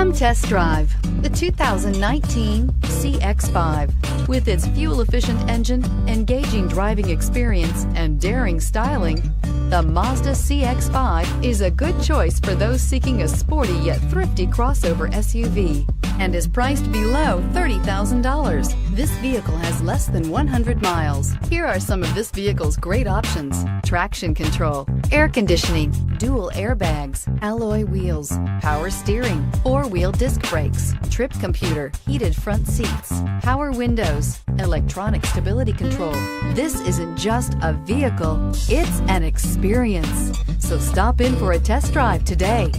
Come test drive the 2019 CX-5. With its fuel-efficient engine, engaging driving experience, and daring styling, the Mazda CX-5 is a good choice for those seeking a sporty yet thrifty crossover SUV and is priced below $30,000. This vehicle has less than 100 miles. Here are some of this vehicle's great options: traction control, air conditioning, dual airbags, alloy wheels, power steering, four-wheel disc brakes, trip computer, heated front seats, power windows, electronic stability control. This isn't just a vehicle, it's an experience. So stop in for a test drive today.